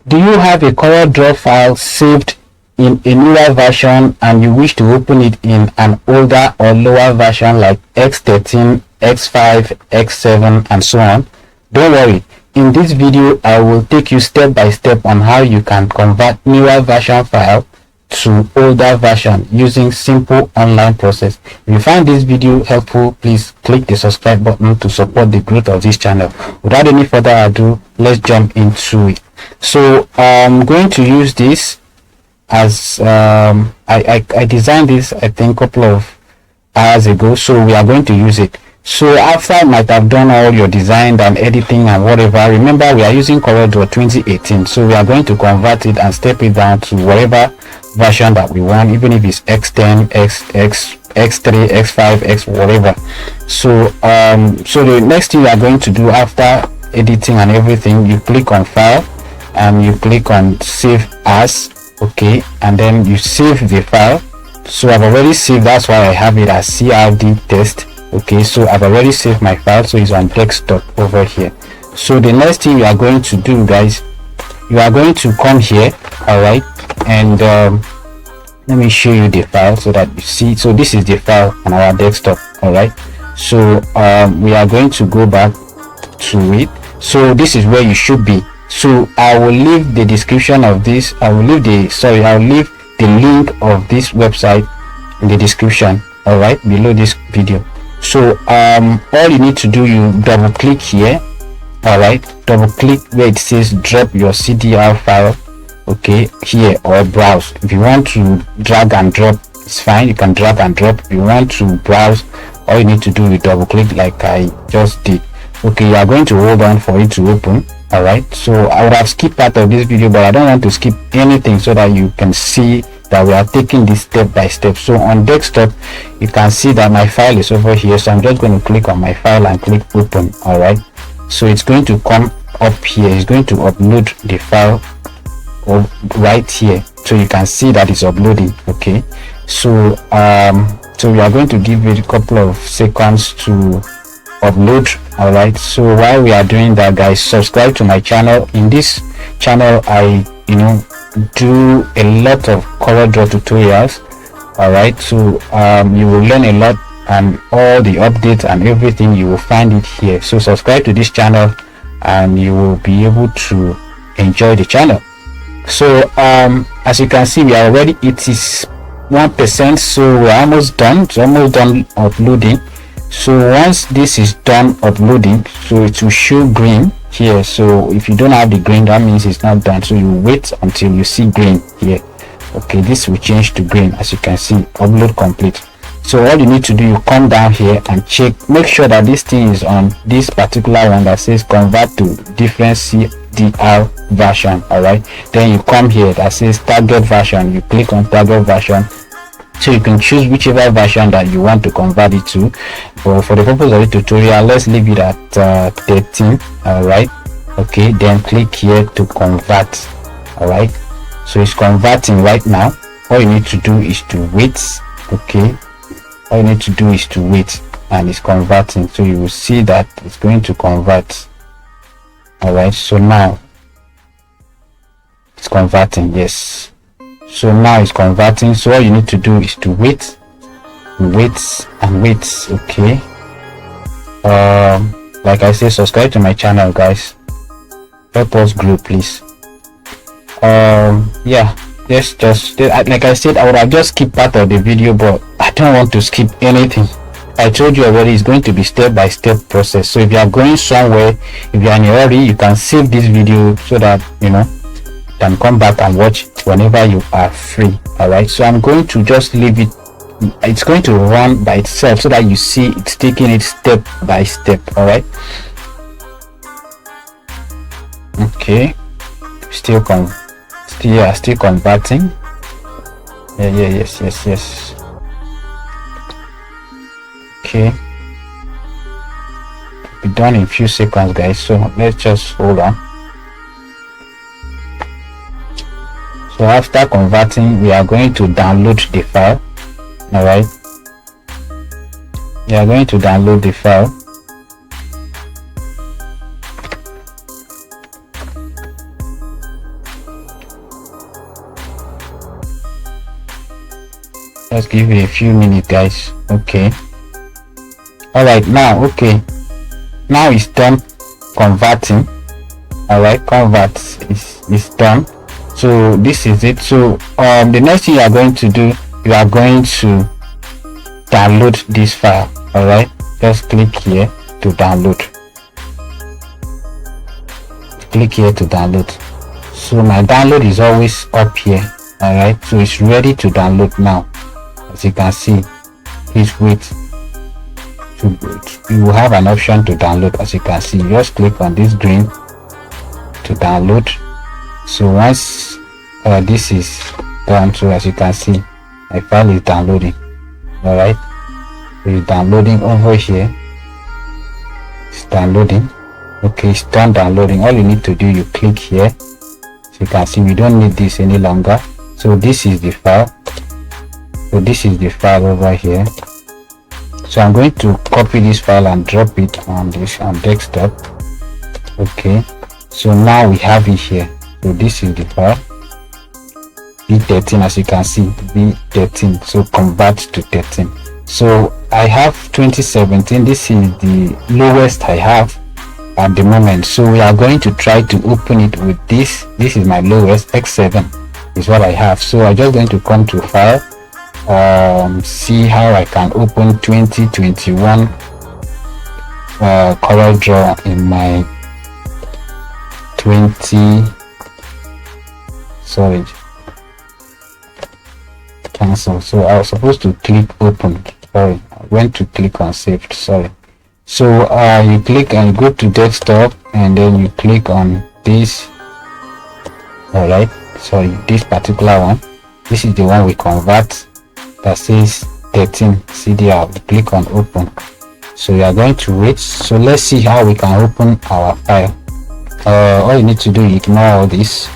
Do you have a CorelDraw file saved in a newer version and you wish to open it in an older or lower version like X13, X5, X7 and so on? Don't worry, in this video I will take you step by step on how you can convert newer version file to older version using simple online process. If you find this video helpful, please click the subscribe button to support the growth of this channel. Without any further ado, let's jump into it. So I'm going to use this as I designed this I think a couple of hours ago, so we are going to use it. So after you might have done all your design and editing and whatever, remember we are using CorelDraw 2018, so we are going to convert it and step it down to whatever version that we want, even if it's X10, X3, X5, X whatever. So so the next thing you are going to do after editing and everything, you click on file and you click on save as, okay, and then you save the file. So I've already saved, that's why I have it as CRD test. Okay, so I've already saved my file, so it's on desktop over here. So the next thing you are going to do, guys, you are going to come here, all right, and let me show you the file so that you see. So this is the file on our desktop, all right. So we are going to go back to it. So this is where you should be. So I will leave the description of this, I'll leave the link of this website in the description, all right, below this video. So all you need to do, you double click here, all right, double click where it says drop your CDR file, okay, here, or browse. If you want to drag and drop, it's fine, you can drag and drop. If you want to browse, all you need to do is double click like I just did. Okay, you are going to hold on for it to open, all right. So I would have skipped part of this video, but I don't want to skip anything so that you can see that we are taking this step by step. So on desktop you can see that my file is over here, so I'm just going to click on my file and click open, all right. So it's going to come up here, it's going to upload the file right here, so you can see that it's uploading. Okay, so so we are going to give it a couple of seconds to upload, all right. So while we are doing that, guys, subscribe to my channel. In this channel I do a lot of CorelDraw tutorials, all right. So you will learn a lot, and all the updates and everything you will find it here. So subscribe to this channel and you will be able to enjoy the channel. So as you can see, we are already 81%, so we're almost done. It's almost done uploading. So once this is done uploading, so it will show green here. So if you don't have the green, that means it's not done, so you wait until you see green here. Okay, this will change to green. As you can see, upload complete. So all you need to do, you come down here and check, make sure that this thing is on this particular one that says convert to different CDR version, all right. Then you come here that says target version, you click on target version, so you can choose whichever version that you want to convert it to. But for the purpose of the tutorial, let's leave it at 13, all right. Okay, then click here to convert, all right. So it's converting right now. All you need to do is to wait. Okay, all you need to do is to wait, and it's converting. So you will see that it's going to convert, all right. So now it's converting, yes. So now it's converting. So all you need to do is to wait and wait. Okay, like I said, subscribe to my channel, guys, help us grow, please. Yeah, just like I said, I would have just skipped part of the video, but I don't want to skip anything. I told you already, it's going to be step by step process. So if you are going somewhere, if you are in a hurry, you can save this video so that you can come back and watch whenever you are free, all right. So I'm going to just leave it, it's going to run by itself so that you see it's taking it step by step, all right. Okay, still converting. Yes. Okay, be done in a few seconds, guys. So let's just hold on. So after converting, we are going to download the file, all right. We are going to download the file. Just give it a few minutes, guys. Okay. All right, now okay, now it's done converting. All right, convert is done. So this is it. So the next thing you are going to do, you are going to download this file. All right, just click here to download. Click here to download. So my download is always up here. All right, so it's ready to download now. As you can see, please wait. You will have an option to download. As you can see, just click on this green to download. So once this is done, so as you can see, my file is downloading. All right, it's downloading over here. It's downloading. Okay, it's done downloading. All you need to do, you click here. So you can see we don't need this any longer. So this is the file. So this is the file over here. So I'm going to copy this file and drop it on this desktop. Okay, so now we have it here. So this is the file B13, as you can see, B13. So convert to 13. So I have 2017. This is the lowest I have at the moment. So we are going to try to open it with this. This is my lowest. X7 is what I have. So I'm just going to come to file, see how I can open 2021 CorelDraw in my cancel. So I was supposed to click open. Sorry, I went to click on saved. Sorry. So you click and go to desktop, and then you click on this. All right, sorry, this particular one. This is the one we convert, that says 13 CDR. Click on open. So you are going to wait. So let's see how we can open our file. All you need to do is ignore all this.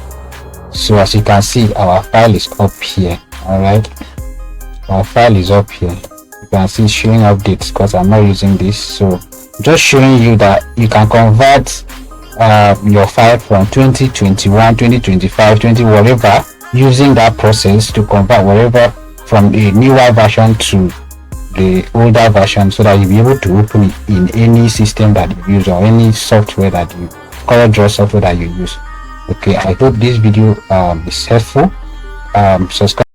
So as you can see, our file is up here. All right, our file is up here. You can see showing updates because I'm not using this. So just showing you that you can convert your file from 2021, 2025, 20 whatever, using that process to convert whatever from a newer version to the older version, so that you'll be able to open it in any system that you use or any software that you CorelDraw software that you use. Okay, I hope this video is helpful. Subscribe.